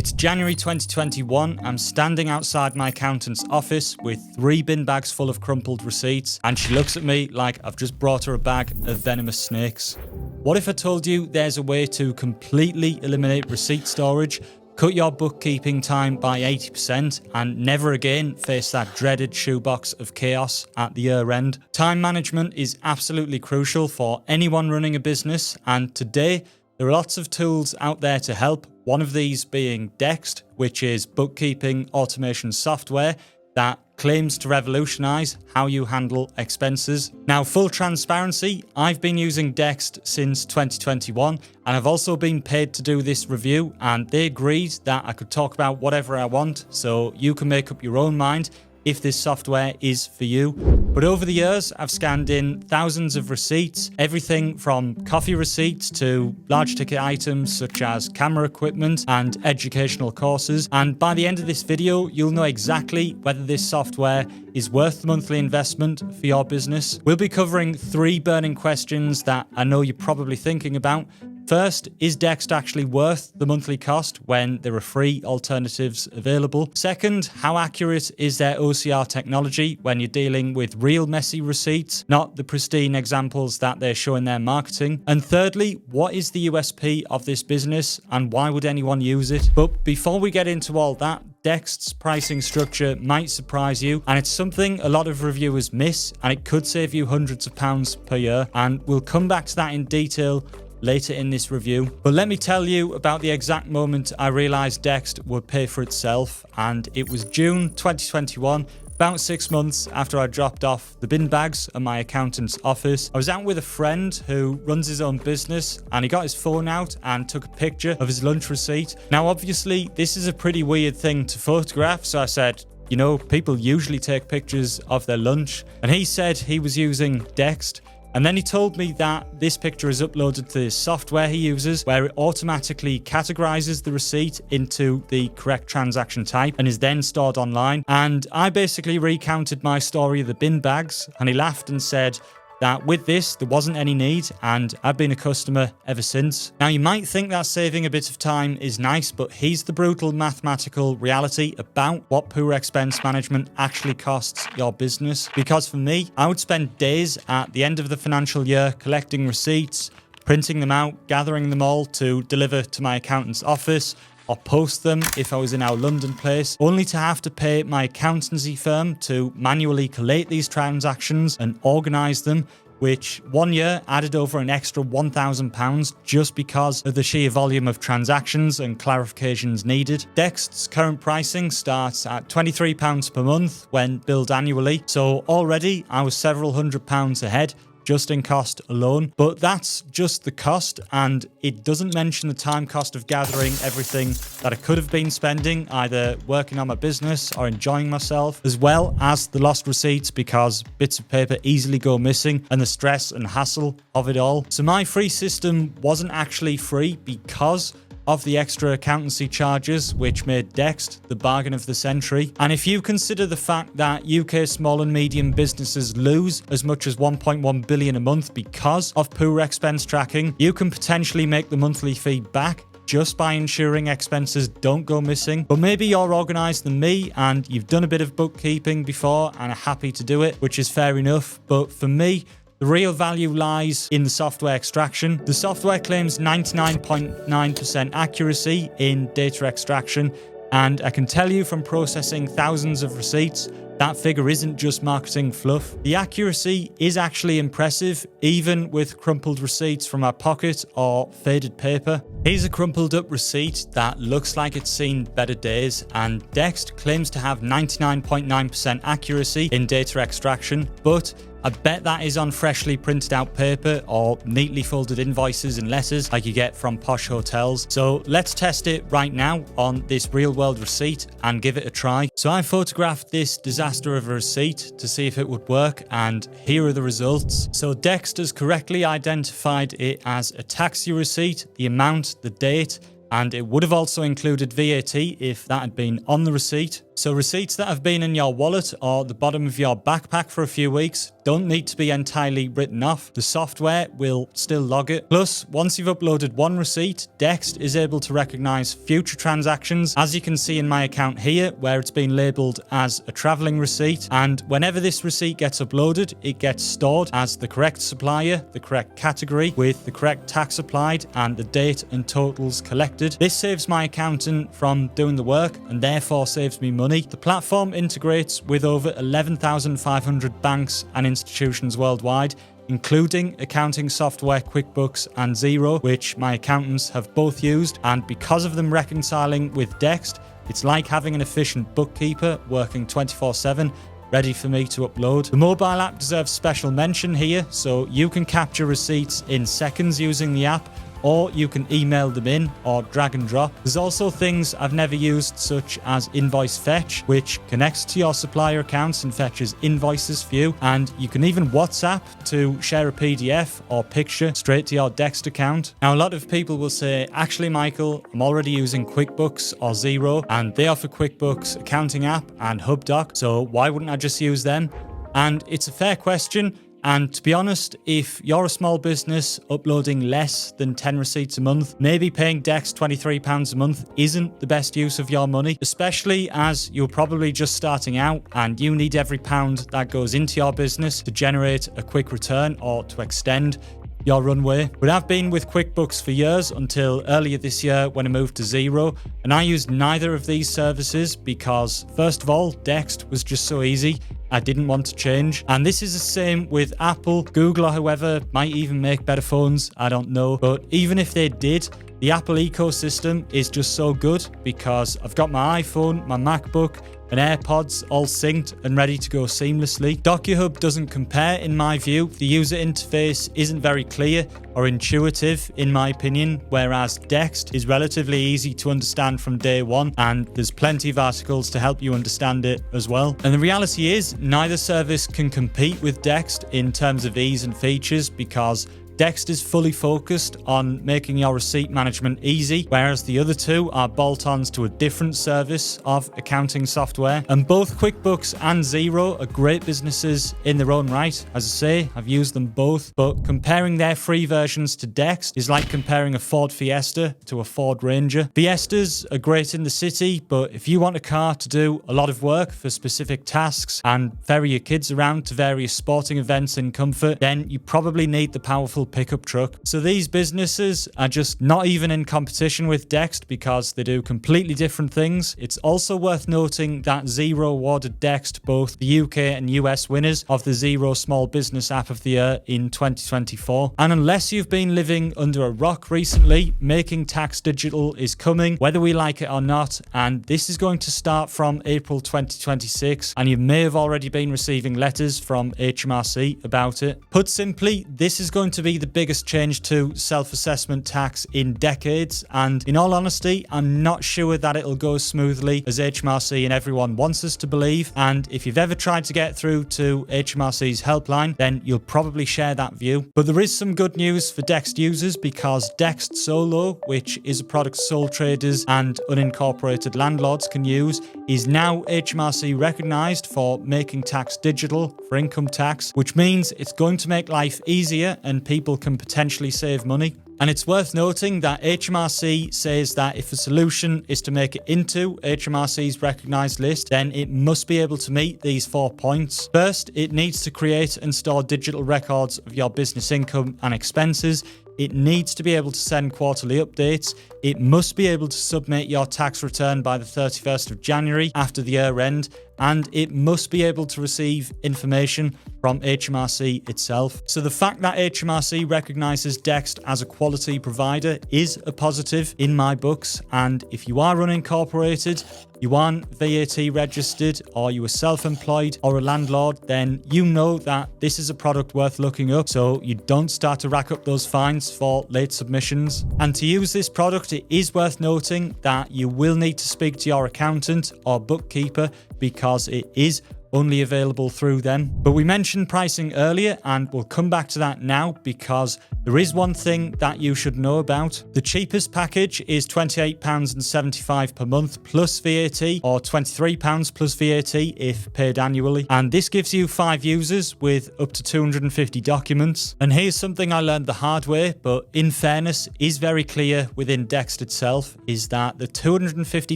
It's January 2021. I'm standing outside my accountant's office with 3 bin bags full of crumpled receipts, and she looks at me like I've just brought her a bag of venomous snakes. What if I told you there's a way to completely eliminate receipt storage, cut your bookkeeping time by 80%, and never again face that dreaded shoebox of chaos at the year end? Time management is absolutely crucial for anyone running a business, and today there are lots of tools out there to help. One of these being Dext, which is bookkeeping automation software that claims to revolutionize how you handle expenses. Now, full transparency, I've been using Dext since 2021, and I've also been paid to do this review, and they agreed that I could talk about whatever I want, so you can make up your own mind if this software is for you. But over the years, I've scanned in thousands of receipts, everything from coffee receipts to large ticket items such as camera equipment and educational courses. And by the end of this video, you'll know exactly whether this software is worth the monthly investment for your business. We'll be covering 3 burning questions that I know you're probably thinking about. First, is Dext actually worth the monthly cost when there are free alternatives available? Second, how accurate is their OCR technology when you're dealing with real messy receipts, not the pristine examples that they show in their marketing? And thirdly, what is the USP of this business and why would anyone use it? But before we get into all that, Dext's pricing structure might surprise you, and it's something a lot of reviewers miss, and it could save you hundreds of pounds per year. And we'll come back to that in detail later in this review. But let me tell you about the exact moment I realized Dext would pay for itself, and it was June 2021, about 6 months after I dropped off the bin bags at my accountant's office. I was out with a friend who runs his own business, and he got his phone out and took a picture of his lunch receipt. Now, obviously, this is a pretty weird thing to photograph, so I said, you know, people usually take pictures of their lunch, and he said he was using Dext. And then he told me that this picture is uploaded to this software he uses, where it automatically categorizes the receipt into the correct transaction type and is then stored online. And I basically recounted my story of the bin bags, and he laughed and said that with this, there wasn't any need, and I've been a customer ever since. Now, you might think that saving a bit of time is nice, but here's the brutal mathematical reality about what poor expense management actually costs your business. Because for me, I would spend days at the end of the financial year collecting receipts, printing them out, gathering them all to deliver to my accountant's office, or post them if I was in our London place, only to have to pay my accountancy firm to manually collate these transactions and organise them, which one year added over an extra £1,000 just because of the sheer volume of transactions and clarifications needed. Dext's current pricing starts at £23 per month when billed annually, so already I was several £100s ahead just in cost alone. But that's just the cost, and it doesn't mention the time cost of gathering everything that I could have been spending either working on my business or enjoying myself, as well as the lost receipts because bits of paper easily go missing and the stress and hassle of it all. So my free system wasn't actually free because of the extra accountancy charges, which made Dext the bargain of the century. And if you consider the fact that UK small and medium businesses lose as much as 1.1 billion a month because of poor expense tracking, you can potentially make the monthly fee back just by ensuring expenses don't go missing. But maybe you're organised than me and you've done a bit of bookkeeping before and are happy to do it, which is fair enough. But for me, the real value lies in the software extraction. The software claims 99.9% accuracy in data extraction, and I can tell you from processing thousands of receipts, that figure isn't just marketing fluff. The accuracy is actually impressive, even with crumpled receipts from our pocket or faded paper. Here's a crumpled up receipt that looks like it's seen better days, and Dext claims to have 99.9% accuracy in data extraction, but I bet that is on freshly printed out paper or neatly folded invoices and letters like you get from posh hotels. So let's test it right now on this real world receipt and give it a try. So I photographed this disaster of a receipt to see if it would work, and here are the results. So Dext has correctly identified it as a taxi receipt, the amount, the date, and it would have also included VAT if that had been on the receipt. So receipts that have been in your wallet or the bottom of your backpack for a few weeks don't need to be entirely written off. The software will still log it. Plus, once you've uploaded one receipt, Dext is able to recognize future transactions, as you can see in my account here, where it's been labeled as a traveling receipt. And whenever this receipt gets uploaded, it gets stored as the correct supplier, the correct category, with the correct tax applied and the date and totals collected. This saves my accountant from doing the work and therefore saves me money. The platform integrates with over 11,500 banks and institutions worldwide, including accounting software QuickBooks and Xero, which my accountants have both used. And because of them reconciling with Dext, it's like having an efficient bookkeeper working 24/7, ready for me to upload. The mobile app deserves special mention here, so you can capture receipts in seconds using the app, or you can email them in or drag and drop. There's also things I've never used, such as Invoice Fetch, which connects to your supplier accounts and fetches invoices for you. And you can even WhatsApp to share a PDF or picture straight to your Dext account. Now, a lot of people will say, actually, Michael, I'm already using QuickBooks or Xero, and they offer QuickBooks accounting app and HubDoc, so why wouldn't I just use them? And it's a fair question. And to be honest, if you're a small business uploading less than 10 receipts a month, maybe paying Dext £23 a month isn't the best use of your money, especially as you're probably just starting out and you need every pound that goes into your business to generate a quick return or to extend your runway. But I've been with QuickBooks for years until earlier this year when I moved to Xero, and I used neither of these services because, first of all, Dext was just so easy. I didn't want to change. And this is the same with Apple, Google, or whoever might even make better phones. I don't know. But even if they did, the Apple ecosystem is just so good because I've got my iPhone, my MacBook, and AirPods all synced and ready to go seamlessly. DocuHub doesn't compare in my view. The user interface isn't very clear or intuitive in my opinion, whereas Dext is relatively easy to understand from day one, and there's plenty of articles to help you understand it as well. And the reality is, neither service can compete with Dext in terms of ease and features because Dext is fully focused on making your receipt management easy, whereas the other two are bolt-ons to a different service of accounting software. And both QuickBooks and Xero are great businesses in their own right. As I say, I've used them both, but comparing their free versions to Dext is like comparing a Ford Fiesta to a Ford Ranger. Fiestas are great in the city, but if you want a car to do a lot of work for specific tasks and ferry your kids around to various sporting events in comfort, then you probably need the powerful pickup truck. So these businesses are just not even in competition with Dext because they do completely different things. It's also worth noting that Xero awarded Dext both the UK and US winners of the Xero Small Business App of the Year in 2024. And unless you've been living under a rock recently, Making Tax Digital is coming, whether we like it or not, and this is going to start from April 2026, and you may have already been receiving letters from HMRC about it. Put simply, this is going to be the biggest change to self-assessment tax in decades, and in all honesty, I'm not sure that it'll go as smoothly as HMRC and everyone wants us to believe. And if you've ever tried to get through to HMRC's helpline, then you'll probably share that view. But there is some good news for Dext users because Dext Solo, which is a product sole traders and unincorporated landlords can use, is now HMRC recognized for Making Tax Digital for income tax, which means it's going to make life easier and people can potentially save money. And it's worth noting that HMRC says that if a solution is to make it into HMRC's recognised list, then it must be able to meet these 4 points. First, it needs to create and store digital records of your business income and expenses. It needs to be able to send quarterly updates. It must be able to submit your tax return by the 31st of January after the year end. And it must be able to receive information from HMRC itself. So the fact that HMRC recognises Dext as a quality provider is a positive in my books. And if you are unincorporated, you aren't VAT registered, or you are self-employed or a landlord, then you know that this is a product worth looking up so you don't start to rack up those fines for late submissions. And to use this product, it is worth noting that you will need to speak to your accountant or bookkeeper because it is only available through them. But we mentioned pricing earlier, and we'll come back to that now because there is one thing that you should know about. The cheapest package is £28.75 per month plus VAT, or £23 plus VAT if paid annually. And this gives you 5 users with up to 250 documents. And here's something I learned the hard way, but in fairness is very clear within Dext itself, is that the 250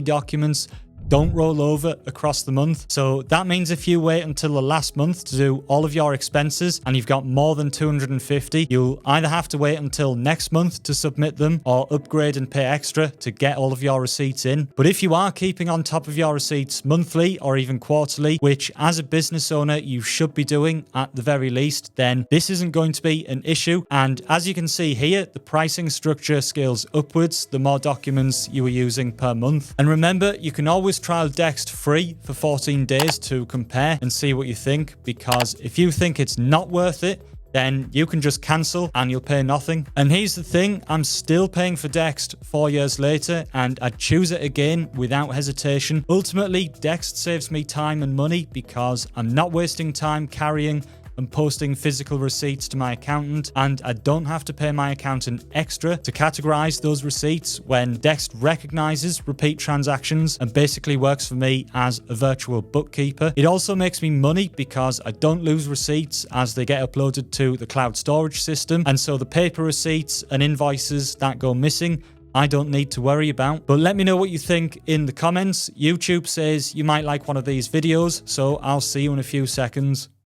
documents don't roll over across the month. So that means if you wait until the last month to do all of your expenses and you've got more than 250, you'll either have to wait until next month to submit them or upgrade and pay extra to get all of your receipts in. But if you are keeping on top of your receipts monthly or even quarterly, which as a business owner you should be doing at the very least, then this isn't going to be an issue. And as you can see here, the pricing structure scales upwards the more documents you are using per month. And remember, you can always trial Dext free for 14 days to compare and see what you think, because if you think it's not worth it, then you can just cancel and you'll pay nothing. And here's the thing, I'm still paying for Dext 4 years later, and I'd choose it again without hesitation. Ultimately, Dext saves me time and money because I'm not wasting time carrying and posting physical receipts to my accountant, and I don't have to pay my accountant extra to categorize those receipts when Dext recognizes repeat transactions and basically works for me as a virtual bookkeeper. It also makes me money because I don't lose receipts as they get uploaded to the cloud storage system, and so the paper receipts and invoices that go missing I don't need to worry about. But let me know what you think in the comments. YouTube says you might like one of these videos, so I'll see you in a few seconds.